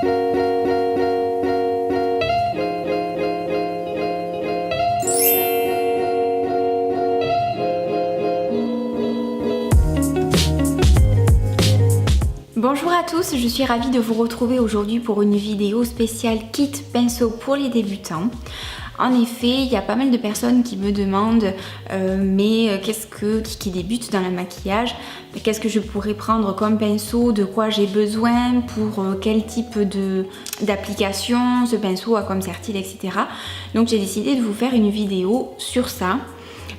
Bonjour à tous, je suis ravie de vous retrouver aujourd'hui pour une vidéo spéciale kit pinceau pour les débutants. En effet, il y a pas mal de personnes qui me demandent qui débutent dans le maquillage, qu'est-ce que je pourrais prendre comme pinceau, de quoi j'ai besoin, pour quel type d'application ce pinceau a comme certile, etc. Donc j'ai décidé de vous faire une vidéo sur ça.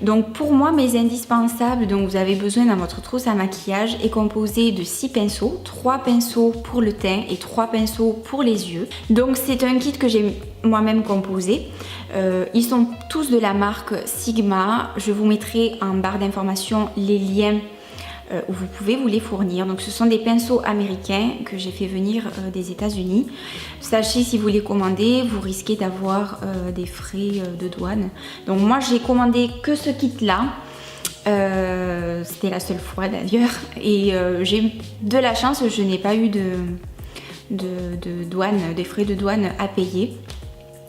Donc pour moi, mes indispensables dont vous avez besoin dans votre trousse à maquillage est composé de 6 pinceaux, 3 pinceaux pour le teint et 3 pinceaux pour les yeux. Donc c'est un kit que j'ai moi-même composé. Ils sont tous de la marque Sigma. Je vous mettrai en barre d'informations les liens où vous pouvez vous les fournir. Donc ce sont des pinceaux américains que j'ai fait venir des États-Unis. Sachez, si vous les commandez, vous risquez d'avoir des frais de douane. Donc moi j'ai commandé que ce kit là. C'était la seule fois d'ailleurs. Et j'ai de la chance, je n'ai pas eu de douane, des frais de douane à payer.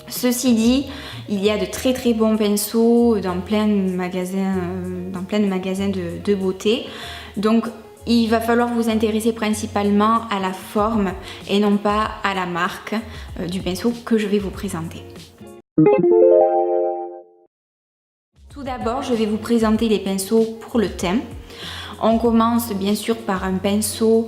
Ceci dit, il y a de très bons pinceaux dans plein de magasins, de beauté. Donc il va falloir vous intéresser principalement à la forme et non pas à la marque du pinceau que je vais vous présenter. Tout d'abord, je vais vous présenter les pinceaux pour le teint. On commence bien sûr par un pinceau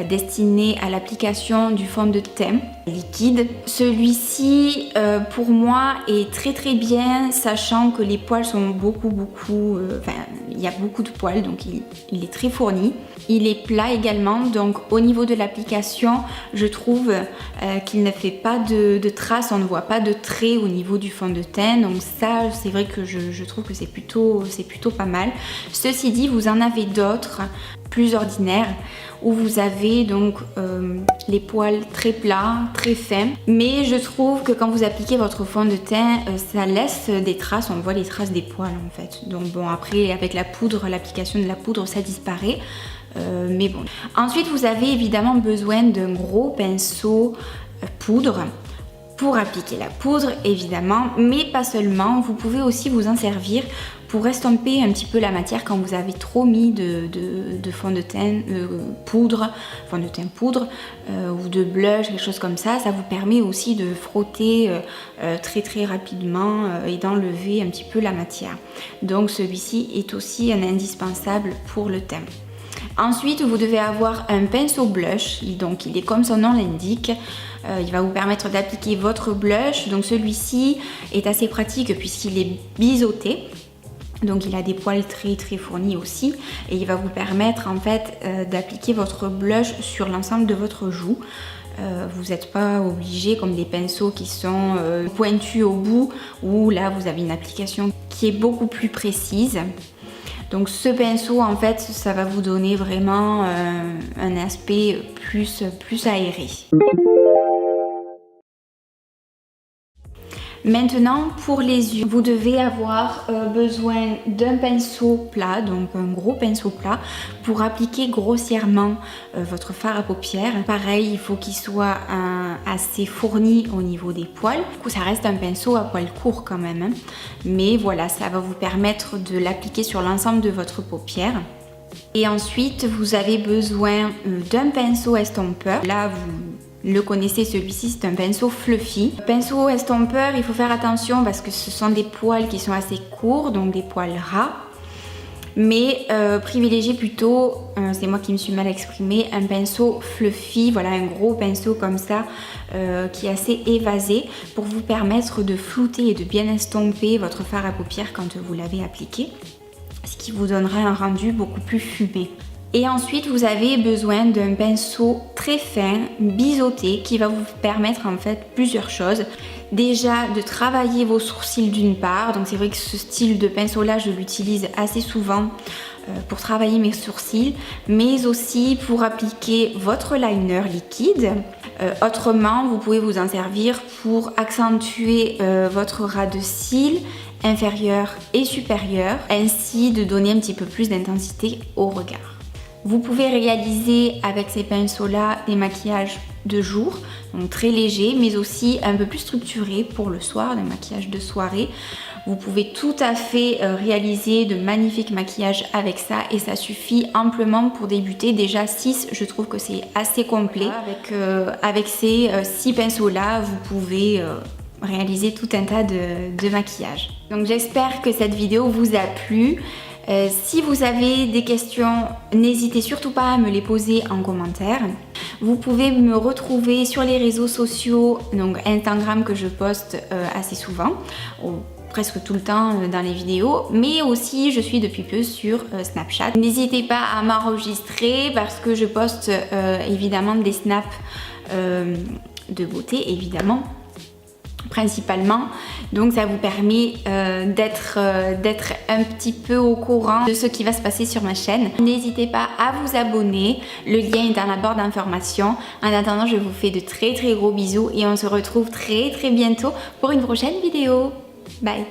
destiné à l'application du fond de teint liquide. Celui-ci pour moi est très bien, sachant que les poils sont il y a beaucoup de poils, donc il est très fourni. Il est plat également, donc au niveau de l'application, je trouve qu'il ne fait pas de traces, on ne voit pas de traits au niveau du fond de teint, donc ça c'est vrai que je trouve que c'est plutôt pas mal. Ceci dit, vous en avez d'autres plus ordinaires où vous avez donc les poils très plats, très fins, mais je trouve que quand vous appliquez votre fond de teint, ça laisse des traces, on voit les traces des poils en fait. Donc bon, après avec la poudre, l'application de la poudre, ça disparaît. Mais bon. Ensuite, vous avez évidemment besoin d'un gros pinceau poudre pour appliquer la poudre, évidemment, mais pas seulement. Vous pouvez aussi vous en servir pour estomper un petit peu la matière quand vous avez trop mis de fond de teint poudre ou de blush, quelque chose comme ça. Ça vous permet aussi de frotter très rapidement et d'enlever un petit peu la matière. Donc celui-ci est aussi un indispensable pour le teint. Ensuite, vous devez avoir un pinceau blush, donc il est comme son nom l'indique. Il va vous permettre d'appliquer votre blush. Donc celui-ci est assez pratique puisqu'il est biseauté. Donc il a des poils très fournis aussi. Et il va vous permettre en fait d'appliquer votre blush sur l'ensemble de votre joue. Vous n'êtes pas obligé comme des pinceaux qui sont pointus au bout, où là vous avez une application qui est beaucoup plus précise. Donc ce pinceau en fait ça va vous donner vraiment un aspect plus aéré. Maintenant pour les yeux, vous devez avoir besoin d'un pinceau plat, donc un gros pinceau plat pour appliquer grossièrement votre fard à paupières. Pareil, il faut qu'il soit assez fourni au niveau des poils. Du coup, ça reste un pinceau à poils courts quand même, hein. Mais voilà, ça va vous permettre de l'appliquer sur l'ensemble de votre paupière. Et ensuite, vous avez besoin d'un pinceau estompeur. Là, vous le connaissez, celui-ci c'est un pinceau fluffy. Pinceau estompeur, il faut faire attention parce que ce sont des poils qui sont assez courts, donc des poils ras. Mais privilégiez plutôt, c'est moi qui me suis mal exprimée, un pinceau fluffy, voilà un gros pinceau comme ça qui est assez évasé pour vous permettre de flouter et de bien estomper votre fard à paupières quand vous l'avez appliqué, ce qui vous donnera un rendu beaucoup plus fumé. Et ensuite, vous avez besoin d'un pinceau très fin, biseauté, qui va vous permettre en fait plusieurs choses. Déjà, de travailler vos sourcils d'une part. Donc c'est vrai que ce style de pinceau-là, je l'utilise assez souvent pour travailler mes sourcils, mais aussi pour appliquer votre liner liquide. Autrement, vous pouvez vous en servir pour accentuer votre ras de cils inférieur et supérieur, ainsi de donner un petit peu plus d'intensité au regard. Vous pouvez réaliser avec ces pinceaux-là des maquillages de jour, donc très légers, mais aussi un peu plus structurés pour le soir, des maquillages de soirée. Vous pouvez tout à fait réaliser de magnifiques maquillages avec ça et ça suffit amplement pour débuter. Déjà 6, je trouve que c'est assez complet. Avec ces 6 pinceaux-là, vous pouvez réaliser tout un tas de maquillages. Donc j'espère que cette vidéo vous a plu. Si vous avez des questions, n'hésitez surtout pas à me les poser en commentaire. Vous pouvez me retrouver sur les réseaux sociaux, donc Instagram que je poste assez souvent, presque tout le temps dans les vidéos, mais aussi je suis depuis peu sur Snapchat. N'hésitez pas à m'enregistrer parce que je poste évidemment des snaps de beauté, évidemment, principalement, donc ça vous permet d'être un petit peu au courant de ce qui va se passer sur ma chaîne. N'hésitez pas à vous abonner, le lien est dans la barre d'informations. En attendant, je vous fais de très gros bisous et on se retrouve très bientôt pour une prochaine vidéo. Bye.